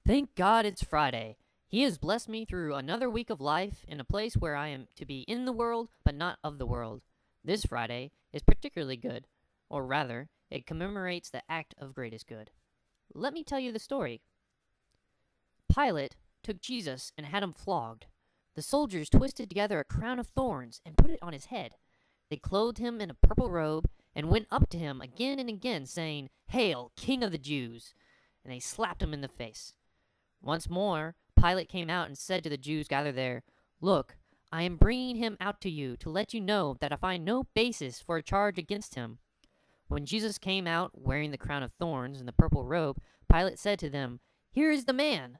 Thank God it's Friday. He has blessed me through another week of life in a place where I am to be in the world, but not of the world. This Friday is particularly good, or rather, it commemorates the act of greatest good. Let me tell you the story. Pilate took Jesus and had him flogged. The soldiers twisted together a crown of thorns and put it on his head. They clothed him in a purple robe and went up to him again and again, saying, "Hail, King of the Jews!" And they slapped him in the face. Once more, Pilate came out and said to the Jews gathered there, "Look, I am bringing him out to you to let you know that I find no basis for a charge against him." When Jesus came out wearing the crown of thorns and the purple robe, Pilate said to them, "Here is the man."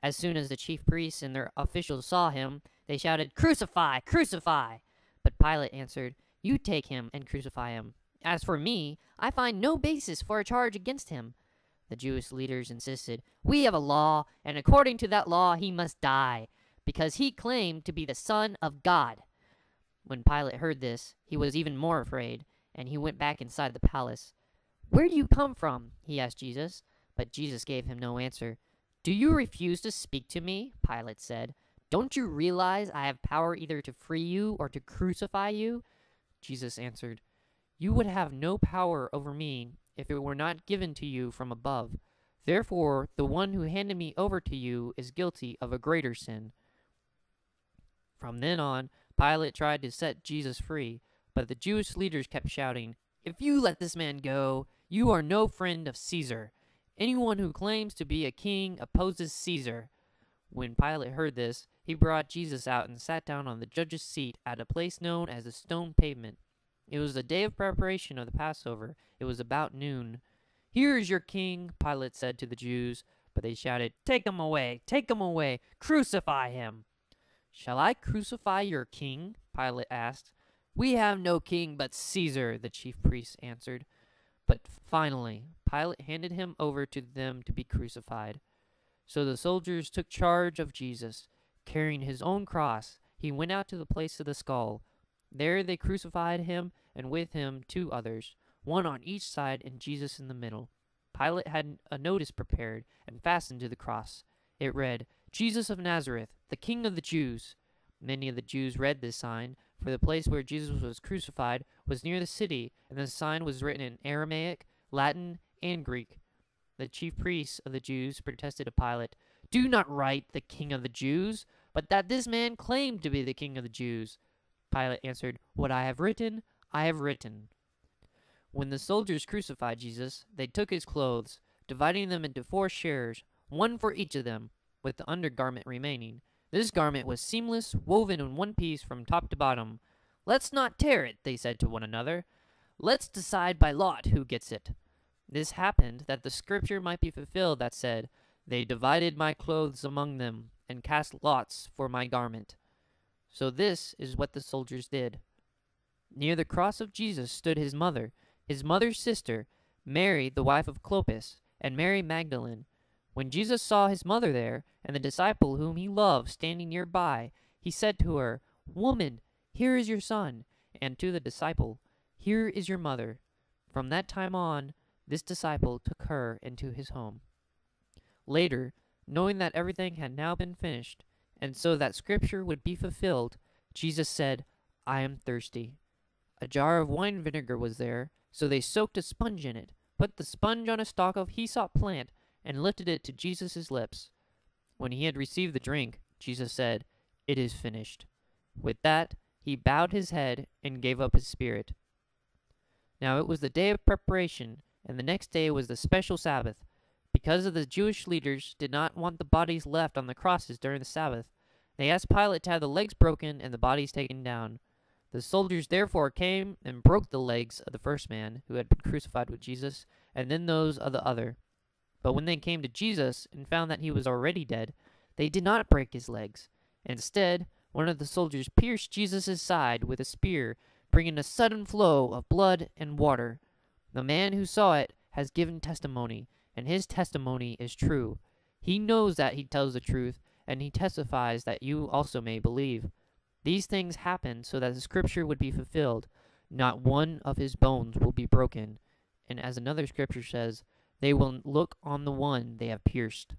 As soon as the chief priests and their officials saw him, they shouted, "Crucify! Crucify!" But Pilate answered, "You take him and crucify him. As for me, I find no basis for a charge against him." The Jewish leaders insisted, "We have a law, and according to that law he must die, because he claimed to be the Son of God." When Pilate heard this, he was even more afraid, and he went back inside the palace. "Where do you come from?" he asked Jesus, but Jesus gave him no answer. "Do you refuse to speak to me?" Pilate said. "Don't you realize I have power either to free you or to crucify you?" Jesus answered, "You would have no power over me if it were not given to you from above. Therefore, the one who handed me over to you is guilty of a greater sin." From then on, Pilate tried to set Jesus free, but the Jewish leaders kept shouting, "If you let this man go, you are no friend of Caesar. Anyone who claims to be a king opposes Caesar." When Pilate heard this, he brought Jesus out and sat down on the judge's seat at a place known as the Stone Pavement. It was the day of preparation of the Passover. It was about noon. "Here is your king," Pilate said to the Jews, but they shouted, "Take him away! Take him away! Crucify him!" "Shall I crucify your king?" Pilate asked. "We have no king but Caesar," the chief priests answered. But finally, Pilate handed him over to them to be crucified. So the soldiers took charge of Jesus. Carrying his own cross, he went out to the place of the skull. There they crucified him, and with him 2 others, one on each side and Jesus in the middle. Pilate had a notice prepared and fastened to the cross. It read, "Jesus of Nazareth, the King of the Jews." Many of the Jews read this sign, for the place where Jesus was crucified was near the city, and the sign was written in Aramaic, Latin, and Greek. The chief priests of the Jews protested to Pilate, "Do not write the King of the Jews, but that this man claimed to be the King of the Jews." Pilate answered, "What I have written, I have written." When the soldiers crucified Jesus, they took his clothes, dividing them into 4 shares, one for each of them, with the undergarment remaining. This garment was seamless, woven in one piece from top to bottom. "Let's not tear it," they said to one another. "Let's decide by lot who gets it." This happened that the scripture might be fulfilled that said, "They divided my clothes among them, and cast lots for my garment." So this is what the soldiers did. Near the cross of Jesus stood his mother's sister, Mary, the wife of Clopas, and Mary Magdalene. When Jesus saw his mother there, and the disciple whom he loved standing nearby, he said to her, "Woman, here is your son," and to the disciple, "Here is your mother." From that time on, this disciple took her into his home. Later, knowing that everything had now been finished, and so that scripture would be fulfilled, Jesus said, "I am thirsty." A jar of wine vinegar was there, so they soaked a sponge in it, put the sponge on a stalk of hyssop plant, and lifted it to Jesus' lips. When he had received the drink, Jesus said, "It is finished." With that, he bowed his head and gave up his spirit. Now it was the day of preparation, and the next day was the special Sabbath. Because of the Jewish leaders did not want the bodies left on the crosses during the Sabbath, they asked Pilate to have the legs broken and the bodies taken down. The soldiers therefore came and broke the legs of the first man who had been crucified with Jesus, and then those of the other. But when they came to Jesus and found that he was already dead, they did not break his legs. Instead, one of the soldiers pierced Jesus' side with a spear, bringing a sudden flow of blood and water. The man who saw it has given testimony, and his testimony is true. He knows that he tells the truth, and he testifies that you also may believe. These things happened so that the scripture would be fulfilled. Not one of his bones will be broken. And as another scripture says, they will look on the one they have pierced.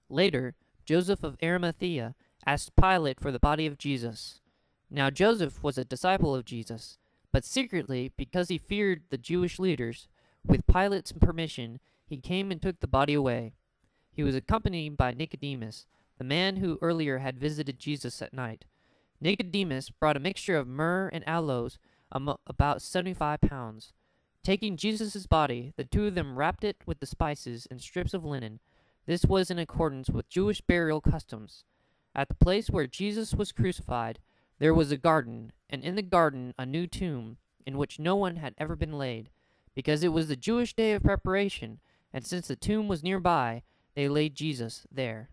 Later, Joseph of Arimathea asked Pilate for the body of Jesus. Now Joseph was a disciple of Jesus, but secretly, because he feared the Jewish leaders, with Pilate's permission, he came and took the body away. He was accompanied by Nicodemus, the man who earlier had visited Jesus at night. Nicodemus brought a mixture of myrrh and aloes, about 75 pounds. Taking Jesus' body, the two of them wrapped it with the spices and strips of linen. This was in accordance with Jewish burial customs. At the place where Jesus was crucified, there was a garden, and in the garden a new tomb, in which no one had ever been laid, because it was the Jewish day of preparation, and since the tomb was nearby, they laid Jesus there.